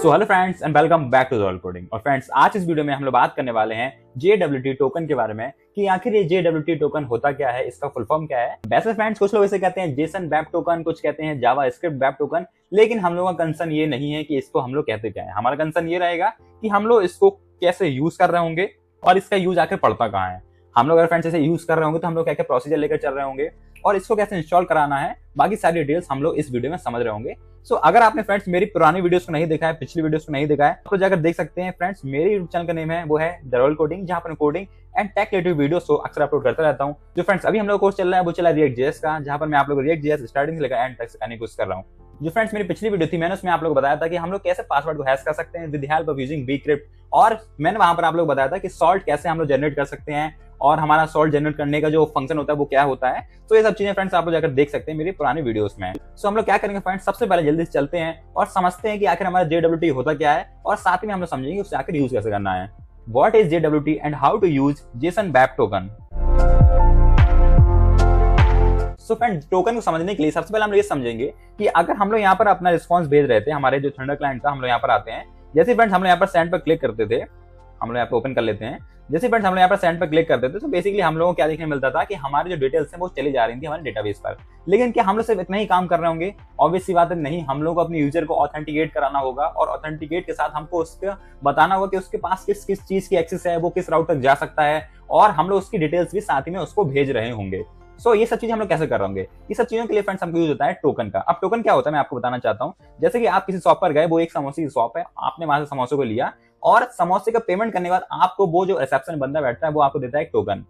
So hello friends and welcome back to Zol coding. और friends आज इस video में हम लोग बात करने वाले हैं JWT टोकन के बारे में कि आखिर ये JWT टोकन होता क्या है, इसका फुल फॉर्म क्या है। वैसे फ्रेंड्स कुछ लोग इसे कहते हैं जेसन वेब टोकन, कुछ कहते हैं जावा स्क्रिप्ट वेब टोकन, लेकिन हम लोगों का कंसर्न ये नहीं है कि इसको हम लोग कहते क्या है। हमारा कंसर्न ये रहेगा कि हम लोग इसको कैसे यूज कर रहे होंगे और इसका यूज आखिर पड़ता कहाँ है। हम लोग अगर फ्रेंड्स इसे यूज कर रहे होंगे तो हम लोग क्या क्या प्रोसीजर लेकर चल रहे होंगे और इसको कैसे इंस्टॉल कराना है, बाकी सारी डिटेल्स हम लोग इस वीडियो में समझ रहे होंगे। सो अगर आपने फ्रेंड्स मेरी पुरानी वीडियोस को नहीं देखा है, पिछली वीडियोस को नहीं देखा है, तो जाकर देख सकते हैं। फ्रेंड्स मेरे यूट्यूब चैनल का नेम है वो है द रोल कोडिंग, जहां पर coding and tech related videos को अक्सर अपलोड करता रहता हूं। जो फ्रेंड्स अभी हम लोग कोर्स चल रहा है वो चला है रिएक्ट जेएस का, जहां पर मैं आप लोग रिएक्ट जेएस स्टार्टिंग से लेकर एंड तक सिखाने की कोशिश कर रहा हूं। जो फ्रेंड्स मेरी पिछली वीडियो थी मैंने उसमें आप लोग बताया था कि हम लोग कैसे पासवर्ड को हैश कर सकते हैं with the help of using bcrypt, और मैंने वहां पर आप लोग बताया था कि सॉल्ट कैसे हम लोग जनरेट कर सकते हैं और हमारा सॉल्ट जनरेट करने का जो फंक्शन होता है वो क्या होता है। तो ये सब चीजें फ्रेंड्स आप लोग जाकर देख सकते हैं मेरी पुरानी वीडियोस में। सो हम लोग क्या करेंगे फ्रेंड्स, सबसे पहले जल्दी से चलते हैं और समझते हैं कि आखिर हमारा JWT होता क्या है और साथ में हम लोग समझेंगे उससे आखिर यूज कैसे करना है। What is JWT and how to use JSON Web Token? So friend token को समझने के लिए सबसे पहले हम लोग ये समझेंगे कि अगर हम लोग यहाँ पर अपना रिस्पॉन्स भेज रहे थे, हमारे जो थंडर क्लाइंट था, हम लोग यहाँ पर आते हैं। जैसे फ्रेंड्स हम लोग यहाँ पर सेंड पर क्लिक करते थे, हम लोग यहाँ पर ओपन कर लेते हैं। जैसे फ्रेंड्स हम लोग यहाँ पर सेंड पर क्लिक करते थे तो बेसिकली हम लोगों को क्या देखने मिलता था कि हमारी जो डिटेल्स हैं वो चली जा रही थी हमारे डेटाबेस पर। लेकिन क्या हम लोग सिर्फ इतना ही काम कर रहे होंगे? ऑब्वियस सी बात है नहीं, हम लोग को अपने यूजर को ऑथेंटिकेट कराना होगा और ऑथेंटिकेट के साथ हमको उसको बताना होगा कि उसके पास किस किस चीज की एक्सेस है, वो किस राउट तक जा सकता है, और हम लोग उसकी डिटेल्स भी साथ ही में उसको भेज रहे होंगे। सो ये सब चीजें हम लोग कैसे कर रहे होंगे? ये सब चीजों के लिए फ्रेंड्स हमको यूज होता है टोकन का। अब टोकन क्या होता है मैं आपको बताना चाहता हूँ। जैसे कि आप किसी शॉप पर गए, वो एक समोसे की शॉप है, आपने वहां से समोसे को लिया और समोसे का पेमेंट करने के बाद आपको वो जो रिसेप्शन बंदा बैठता है वो आपको देता है एक टोकन।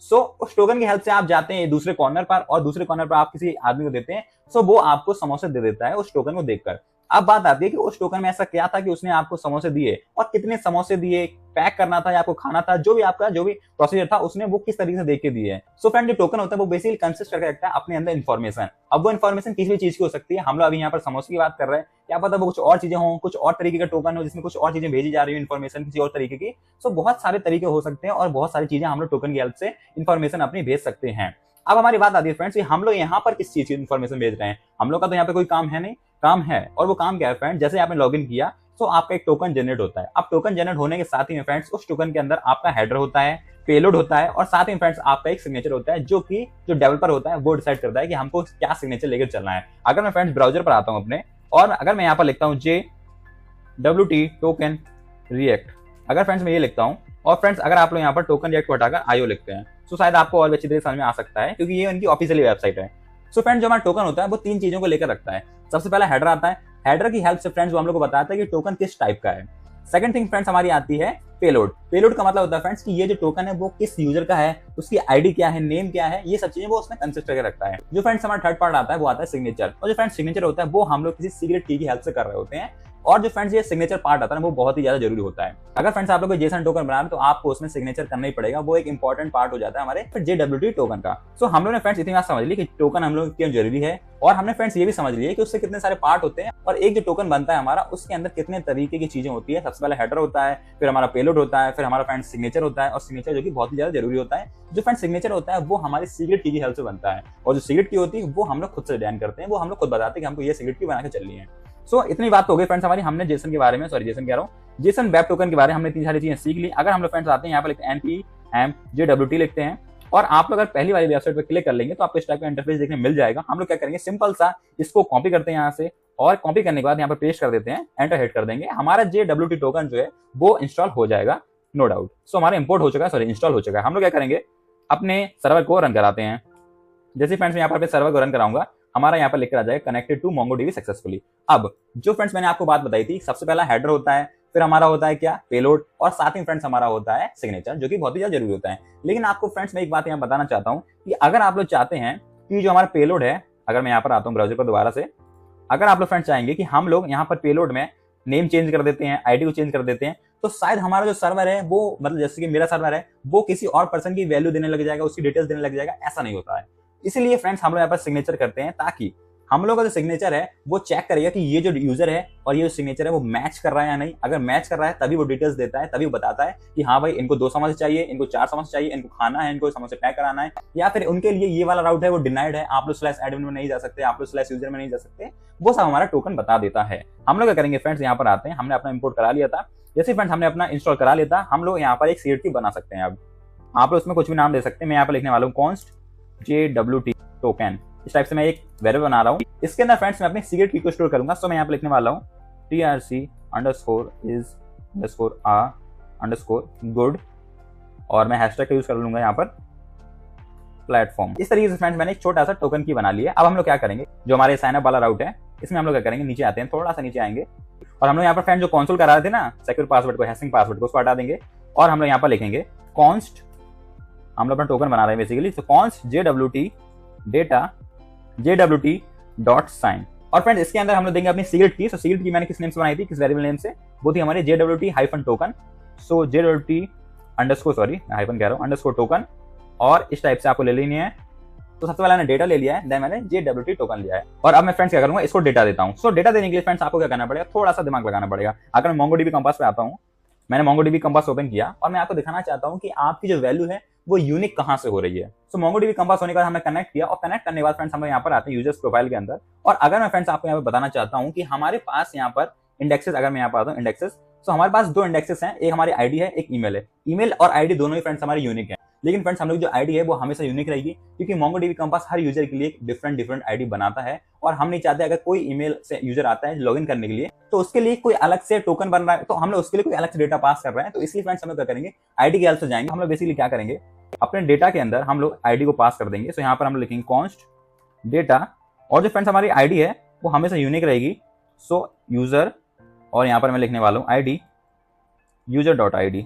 सो उस टोकन की हेल्प से आप जाते हैं दूसरे कॉर्नर पर और दूसरे कॉर्नर पर आप किसी आदमी को देते हैं। सो वो आपको समोसे दे देता है उस टोकन को देखकर। अब बात आती है कि उस टोकन में ऐसा क्या था कि उसने आपको समोसे दिए और कितने समोसे दिए, पैक करना था या आपको खाना था, जो भी आपका जो भी प्रोसीजर था उसने वो किस तरीके से देख के दिए है। सो फ्रेंड जो टोकन होता है वो बेसिकली कंसिस्ट करके रखता है अपने अंदर इन्फॉर्मेशन। अब वो इन्फॉर्मेशन किसी भी चीज की हो सकती है। हम लोग अभी यहाँ पर समोसे की बात कर रहे हैं, क्या पता वो कुछ और चीजें हों, कुछ और तरीके का टोकन हो जिसमें कुछ और चीजें भेजी जा रही है इन्फॉर्मेशन किसी और तरीके की। सो बहुत सारे तरीके हो सकते हैं और बहुत सारी चीजें हम लोग टोकन की हेल्प से इन्फॉर्मेशन अपनी भेज सकते हैं। अब हमारी बात आती है फ्रेंड्स हम लोग यहाँ पर किस चीज की इन्फॉर्मेशन भेज रहे हैं। हम लोग का तो यहाँ पे कोई काम है नहीं, काम है, और वो काम क्या है फ्रेंड, जैसे आपने लॉगिन किया तो आपका एक टोकन जनरेट होता है। अब टोकन जनरेट होने के साथ ही में फ्रेंड्स उस टोकन के अंदर आपका हेडर होता है, पेलोड होता है और साथ ही फ्रेंड्स आपका एक सिग्नेचर होता है जो कि जो डेवलपर होता है वो डिसाइड करता है कि हमको क्या सिग्नेचर लेकर चलना है। अगर मैं फ्रेंड्स ब्राउजर पर आता हूँ अपने और अगर मैं यहाँ पर लिखता हूँ JWT टोकन रिएक्ट, अगर फ्रेंड्स मैं ये लिखता हूँ और फ्रेंड्स अगर आप लोग यहाँ पर टोकन रिएक्ट को हटाकर IO लिखते हैं तो शायद आपको और अच्छी तरह समझ में आ सकता है क्योंकि ये उनकी ऑफिशियली वेबसाइट है। सो फ्रेंड्स जो हमारा टोकन होता है वो तीन चीजों को लेकर रखता है। सबसे पहला हेडर आता है, हेडर की हेल्प से फ्रेंड्स वो हम लोग को बताता है कि टोकन किस टाइप का है। सेकंड थिंग फ्रेंड्स हमारी आती है पेलोड। पेलोड का मतलब होता है फ्रेंड्स कि ये जो टोकन है वो किस यूजर का है, उसकी आईडी क्या है, नेम क्या है, ये सब चीजें वो उसमें कंसिस्ट करके रखता है। जो फ्रेंड्स हमारा थर्ड पार्ट आता है वो आता है सिग्नेचर, और जो फ्रेंड्स सिग्नेचर होता है वो हम लोग किसी सीक्रेट की हेल्प से कर रहे होते हैं। और जो फ्रेंड्स ये सिग्नेचर पार्ट आता है वो बहुत ही ज्यादा जरूरी होता है। अगर फ्रेंड्स आप लोग जेसन टोकन बना रहे हैं तो आपको उसमें सिग्नेचर करना ही पड़ेगा, वो एक इंपॉर्टेंट पार्ट हो जाता है हमारे JWT टोकन का। सो हम लोग ने फ्रेंड्स इतनी बात समझ ली कि टोकन हम लोग क्यों जरूरी है, और हमने फ्रेंड्स ये भी समझ लिया कि उससे कितने सारे पार्ट होते हैं और एक जो टोकन बनता है हमारा उसके अंदर कितने तरीके की चीजें होती है। सबसे पहले हेडर होता है, फिर हमारा पेलोड होता है, फिर हमारा फ्रेंड्स सिग्नेचर होता है, और सिग्नेचर जो कि बहुत ही ज्यादा जरूरी होता है। जो फ्रेंड्स सिग्नेचर होता है वो हमारी सीक्रेट की हेल्प से बनता है, और जो सीक्रेट की होती है वो हम लोग खुद से डिजाइन करते हैं, वो हम लोग खुद बताते हैं कि हमको ये सीक्रेट की बना के चलनी है। सो इतनी बात हो गई फ्रेंड्स हमारी, हमने जेसन के बारे में, सॉरी जेसन कह रहा हूँ, जेसन वेब टोकन के बारे में हमने तीन सारी चीजें सीख ली। अगर हम लोग फ्रेंड्स आते हैं यहाँ पर लिखते हैं npm JWT लिखते हैं और आप लोग अगर पहली वाली वेबसाइट पर क्लिक कर लेंगे तो आपको इस टाइप का इंटरफेस देखने मिल जाएगा। हम लोग क्या करेंगे, सिंपल सा इसको कॉपी करते हैं यहाँ से, और कॉपी करने के बाद यहाँ पर पेस्ट कर देते हैं, एंटर हिट कर देंगे, हमारा JWT टोकन जो है वो इंस्टॉल हो जाएगा, नो डाउट। सो हमारा इंपोर्ट हो चुका है, सॉरी इंस्टॉल हो चुका है। हम लोग क्या करेंगे, अपने सर्वर को रन कराते हैं। जैसे फ्रेंड्स मैं यहाँ पर सर्वर को रन कराऊंगा, हमारा यहाँ पर लिखकर आ जाएगा कनेक्टेड टू MongoDB सक्सेसफुली। अब जो फ्रेंड्स मैंने आपको बात बताई थी, सबसे पहला हेडर होता है, फिर हमारा होता है क्या, पेलोड, और साथ ही फ्रेंड्स हमारा होता है सिग्नेचर जो कि बहुत ही ज्यादा जरूरी होता है। लेकिन आपको फ्रेंड्स मैं एक बात यहाँ बताना चाहता हूँ कि अगर आप लोग चाहते हैं कि जो हमारा पेलोड है, अगर मैं यहाँ पर आता हूँ ब्राउजर पर दोबारा से, अगर आप लोग फ्रेंड्स चाहेंगे कि हम लोग यहाँ पर पेलोड में नेम चेंज कर देते हैं, आईडी को चेंज कर देते हैं, तो शायद हमारा जो सर्वर है वो, मतलब जैसे कि मेरा सर्वर है, वो किसी और पर्सन की वैल्यू देने लग जाएगा, उसकी डिटेल्स देने लग जाएगा, ऐसा नहीं होता है। इसीलिए फ्रेंड्स हम लोग यहाँ पर सिग्नेचर करते हैं ताकि हम लोग का जो सिग्नेचर है वो चेक करेगा कि ये जो यूजर है और ये जो सिग्नेचर है वो मैच कर रहा है या नहीं। अगर मैच कर रहा है तभी वो डिटेल्स देता है, तभी वो बताता है कि हाँ भाई इनको 2 समोसे चाहिए, इनको 4 समोसे चाहिए, इनको खाना है, इनको समोसे पैक कराना है, या फिर उनके लिए ये वाला राउट है वो डिनाइड है, आप लोग स्लैश एडमिन में नहीं जा सकते, आप लोग स्लैश यूजर में नहीं जा सकते। वो सब हमारा टोकन बता देता है। हम लोग क्या करेंगे फ्रेंड्स, यहाँ पर आते हैं, हमने अपना इंपोर्ट करा लिया था। जैसे फ्रेंड्स हमने अपना इंस्टॉल करा लिया था, हम लोग यहाँ पर एक सीक्रेट की बना सकते हैं। अब आप लोग उसमें कुछ भी नाम दे सकते हैं। मैं यहाँ पर लिखने वाला हूँ const JWT टोकन। इस टाइप से मैं एक वेरिएबल बना रहा हूँ। इसके अंदर फ्रेंड्स मैं अपनी सीक्रेट की को स्टोर करूंगा। सो मैं यहाँ पे लिखने वाला हूँ trc_is_a_good और मैं हैशटैग का यूज कर लूंगा यहाँ पर प्लेटफॉर्म। इस तरीके से फ्रेंड्स मैंने एक छोटा सा टोकन की बना लिया। अब हम लोग क्या करेंगे, जो हमारे साइन अप वाला राउट है इसमें हम लोग क्या करेंगे, नीचे आते हैं, थोड़ा सा नीचे आएंगे और हम लोग यहाँ पर फ्रेंड जो कंसोल करा रहे थे ना सिक्योर पासवर्ड को, हैशिंग पासवर्ड को, उसको हटा देंगे और हम लोग यहाँ पर लिखेंगे const, हम लोग अपना टोकन बना रहे हैं बेसिकली, तो const JWT data JWT dot sign. और फ्रेंड्स इसके अंदर हम लोग देंगे अपनी सीक्रेट की। सो सीक्रेट की मैंने किस नेम से बनाई थी, किस वेरिएबल नेम से, वो थी हमारी JWT हाइफन टोकन। सो JWT अंडरस्कोर, सॉरी मैं हाइफन कह रहा हूँ, अंडरस्कोर टोकन, और इस टाइप से आपको ले लेनी है। तो सबसे पहले मैंने डेटा ले लिया है, देन मैंने JWT टोकन लिया है और अब मैं फ्रेंड्स क्या करूंगा, इसको डेटा देता हूँ। सो डेटा देने के लिए फ्रेंड्स आपको क्या करना पड़ेगा, थोड़ा सा दिमाग लगाना पड़ेगा। अगर मैं MongoDB कंपास पे आता हूँ, मैंने MongoDB कंपास ओपन किया और मैं आपको दिखाना चाहता हूँ कि आपकी जो वैल्यू है वो यूनिक कहां से हो रही है। सो MongoDB कंपास होने के बाद हमने कनेक्ट किया और कनेक्ट करने के बाद फ्रेंड्स हम यहाँ पर आते हैं यूजर्स प्रोफाइल के अंदर। और अगर मैं फ्रेंड्स आपको यहाँ पर बताना चाहता हूँ कि हमारे पास यहाँ पर इंडेक्सेस, अगर मैं यहाँ पर आता हूँ इंडेक्सेस, तो हमारे पास 2 इंडेक्सेस हैं, एक हमारी आईडी है, एक ईमेल है। ईमेल और आईडी दोनों ही फ्रेंड्स हमारे यूनिक है, लेकिन फ्रेंड्स हम लोग जो आईडी है वो हमेशा यूनिक रहेगी, क्योंकि MongoDB कंपास हर यूजर के लिए एक डिफरेंट आईडी बनाता है और हम नहीं चाहते अगर कोई ईमेल से यूजर आता है लॉगिन करने के लिए तो उसके लिए कोई अलग से टोकन बन रहा है, तो हम लोग उसके लिए कोई अलग से डेटा पास कर रहे हैं। तो इसलिए फ्रेंड्स हम लोग क्या करेंगे, आईडी के हेल्प से जाएंगे। हम लोग बेसिकली क्या करेंगे, अपने डेटा के अंदर हम लोग आईडी को पास कर देंगे। सो यहाँ पर हम लोग लिखेंगे const डेटा, और जो फ्रेंड्स हमारी आईडी है वो हमेशा यूनिक रहेगी। सो यूजर, और यहाँ पर मैं लिखने वाला हूँ आईडी यूजर डॉट आईडी।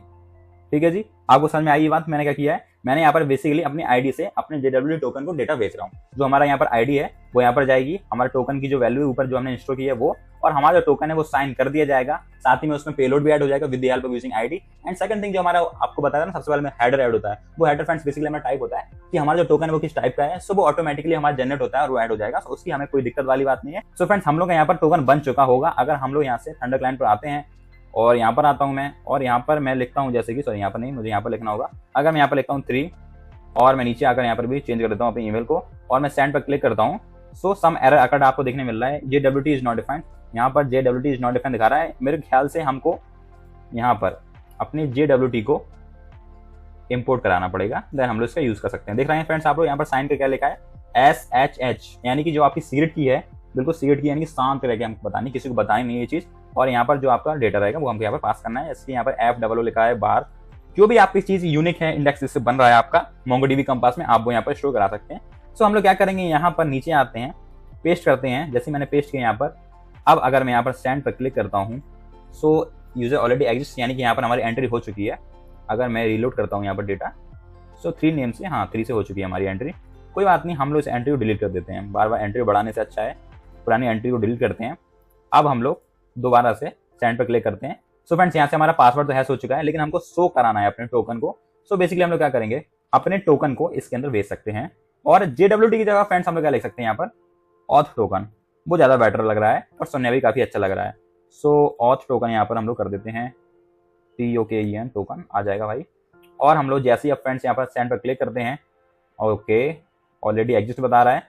ठीक है जी, आपको समझ में आई ये बात। मैंने क्या किया है, मैंने यहाँ पर बेसिकली अपनी आईडी से अपने JWT टोकन को डेटा बेच रहा हूँ। जो हमारा यहाँ पर आईडी है वो यहाँ पर जाएगी, हमारे टोकन की जो वैल्यू ऊपर जो हमने इंस्टॉल की है वो, और हमारा जो टोकन है वो साइन कर दिया जाएगा, साथ ही में उसमें पेलोड भी ऐड हो जाएगा with the help of using ID. And second thing जो हमारा आपको बताया ना, सबसे पहले में हेडर ऐड होता है। वो हेडर फ्रेंड्स बेसिकली हमारा टाइप होता है कि हमारा जो टोकन है वो किस टाइप का है। सो वो ऑटोमेटिकली हमारा जनरेट होता है और वो ऐड हो जाएगा। सो उसकी हमें कोई दिक्कत वाली बात नहीं है। सो फ्रेंड्स हम लोग का यहाँ पर टोकन बन चुका होगा। अगर हम लोग यहाँ से थंडर क्लाइंट पर आते हैं और यहाँ पर आता हूँ मैं, और यहाँ पर मैं लिखता हूँ जैसे कि, सॉरी यहाँ पर नहीं, मुझे यहाँ पर लिखना होगा। अगर मैं यहाँ पर लिखता हूँ 3 और मैं नीचे आकर यहाँ पर भी चेंज कर देता हूँ अपनी ईमेल को और मैं सेंड पर क्लिक करता हूँ। सो सम एरर अकर्ड आपको देखने मिल रहा है, JWT इज नॉट डिफाइंड। यहाँ पर JWT इज नॉट डिफाइंड दिखा रहा है। मेरे ख्याल से हमको यहाँ पर अपनी JWT को इंपोर्ट कराना पड़ेगा, देन हम लोग इसका यूज कर सकते हैं। देख रहे हैं फ्रेंड्स आप लोग यहाँ पर साइन का क्या लिखा है, SHH, यानी कि जो आपकी सीक्रेट की है, बिल्कुल सीक्रेट की, यानी कि शांत रह के हमको बतानी, किसी को बतानी नहीं ये चीज। और यहाँ पर जो आपका डेटा रहेगा वो हमको यहाँ पर पास करना है। इसलिए यहाँ पर FOO लिखा है बार, जो भी आपकी चीज यूनिक है, इंडेक्स जिससे बन रहा है आपका MongoDB कंपास में, आप वो यहाँ पर स्टोर करा सकते हैं। सो हम लोग क्या करेंगे, यहाँ पर नीचे आते हैं, पेस्ट करते हैं। जैसे मैंने पेस्ट किया यहाँ पर, अब अगर मैं यहाँ पर सेंड पर क्लिक करता हूँ, सो यूजर ऑलरेडी एग्जिस्ट, यानी कि यहाँ पर हमारी एंट्री हो चुकी है। अगर मैं रीलोड करता हूँ यहाँ पर डेटा, सो 3 नेम से, हाँ 3 से हो चुकी है हमारी एंट्री। कोई बात नहीं, हम लोग इस एंट्री को डिलीट कर देते हैं। बार बार एंट्री बढ़ाने से अच्छा है पुरानी एंट्री को डिलीट करते हैं। अब हम लोग दोबारा से सेंड पर क्लिक करते हैं। सो फ्रेंड्स यहाँ से हमारा पासवर्ड तो हैश हो चुका है, लेकिन हमको शो कराना है अपने टोकन को। सो बेसिकली हम लोग क्या करेंगे, अपने टोकन को इसके अंदर भेज सकते हैं। और JWT की जगह फ्रेंड्स हम लोग क्या लिख सकते हैं यहाँ पर, ऑथ टोकन, वो ज्यादा बेटर लग रहा है और सुनने भी काफी अच्छा लग रहा है। सो ऑथ टोकन यहाँ पर हम लोग कर देते हैं, TOKEN टोकन आ जाएगा भाई। और हम लोग जैसे ही अब फ्रेंड्स यहाँ पर सेंड पर क्लिक करते हैं, ओके ऑलरेडी एग्जिस्ट बता रहा है,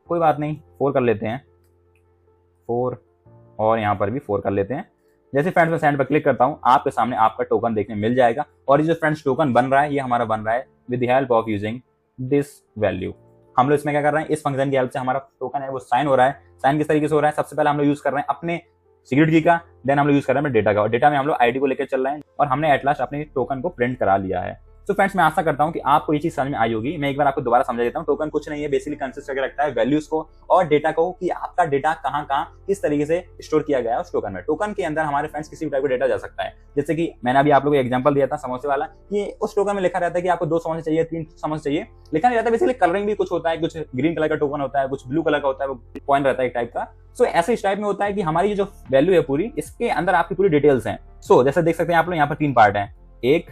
कोई बात नहीं, 4 कर लेते हैं, 4, और यहाँ पर भी 4 कर लेते हैं। जैसे फ्रेंड्स मैं सेंड पर क्लिक करता हूँ, आपके सामने आपका टोकन देखने मिल जाएगा। और ये जो फ्रेंड्स टोकन बन रहा है, ये हमारा बन रहा है with the help of using this value. हम लोग इसमें क्या कर रहे हैं, इस फंक्शन की हेल्प से हमारा टोकन है वो साइन हो रहा है। साइन किस तरीके से हो रहा है, सबसे पहले हम लोग यूज कर रहे हैं अपने सीक्रेट की का, देन हम लोग यूज कर रहे हैं डेटा का, और डेटा में हम लोग आईडी को लेकर चल रहे हैं और हमने एट लास्ट अपने टोकन को प्रिंट करा लिया है। तो फ्रेंड्स मैं आशा करता हूं कि आपको ये चीज समझ में आई होगी। मैं एक बार आपको दोबारा समझा देता हूं। टोकन कुछ नहीं है, बेसिकली कंसिस्ट करके रखता है वैल्यूज को और डेटा को, कि आपका डेटा कहां किस तरीके से स्टोर किया गया है उस टोकन में। टोकन के अंदर हमारे फ्रेंड्स किसी भी टाइप का डेटा जा सकता है। जैसे कि मैंने अभी आप लोगों को एग्जांपल दिया था समोसे वाला, कि उस टोकन में लिखा रहता है कि आपको 2 समोसे चाहिए, 3 समोसे चाहिए, लिखा नहीं रहता है। बेसिकली कलरिंग भी कुछ होता है, कुछ ग्रीन कलर का टोकन होता है, कुछ ब्लू कलर का होता है, वो पॉइंट रहता है एक टाइप का। सो ऐसे इस टाइप में होता है कि हमारी जो वैल्यू है पूरी, इसके अंदर आपकी पूरी डिटेल्स हैं। सो जैसे देख सकते हैं आप लोग यहाँ पर 3 पार्ट हैं, एक,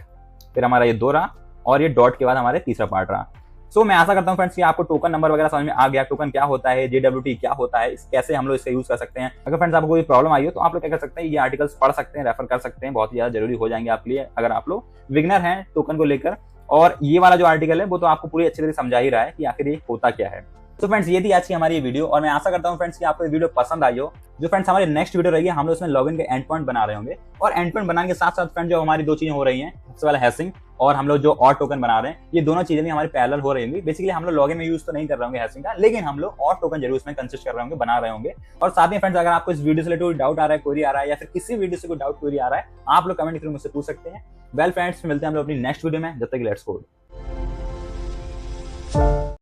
फिर हमारा ये 2 रहा, और ये डॉट के बाद हमारे तीसरा पार्ट रहा। सो मैं आशा करता हूँ फ्रेंड्स कि आपको टोकन नंबर वगैरह समझ में आ गया, टोकन क्या होता है, JWT क्या होता है, कैसे हम लोग इसका यूज कर सकते हैं। अगर फ्रेंड्स आपको कोई प्रॉब्लम आई हो तो आप लोग क्या कर सकते हैं, ये आर्टिकल्स पढ़ सकते हैं, रेफर कर सकते हैं, बहुत ही ज्यादा जरूरी हो जाएंगे आपके लिए अगर आप लोग बिगिनर हैं टोकन को लेकर। और ये वाला जो आर्टिकल है वो तो आपको पूरी अच्छी तरह समझा ही रहा है कि आखिर ये होता क्या है। तो फ्रेंड्स ये थी आज की हमारी वीडियो और मैं आशा करता हूँ फ्रेंड्स कि आपको ये वीडियो पसंद आई हो। जो फ्रेंड्स हमारी नेक्स्ट वीडियो रहेगी हम लोग उसमें लॉगिन के एंड पॉइंट बना रहे होंगे और एंड पॉइंट बनाने के साथ साथ फ्रेंड्स जो हमारी दो चीजें हो रही हैं, सबसे पहले हैशिंग और हम लोग जो और टोकन बना रहे हैं, ये दोनों चीजें भी हमारी पैरेलल हो रही होंगी। बेसिकली हम लोग लॉगिन में यूज तो नहीं कर रहे होंगे हैशिंग का, लेकिन हम लोग और टोकन जरूर इसमें कंसिस्ट कर रहे होंगे, बना रहे होंगे। और साथ में फ्रेंड्स अगर आपको इस वीडियो से रिलेटेड डाउट आ रहा है, क्वेरी आ रहा है या फिर किसी वीडियो से कोई डाउट क्वेरी आ रहा है, आप लोग कमेंट के थ्रू मुझसे पूछ सकते हैं। वेल फ्रेंड्स मिलते हैं हम लोग अपनी नेक्स्ट वीडियो में, जब तक लेट्स कोड।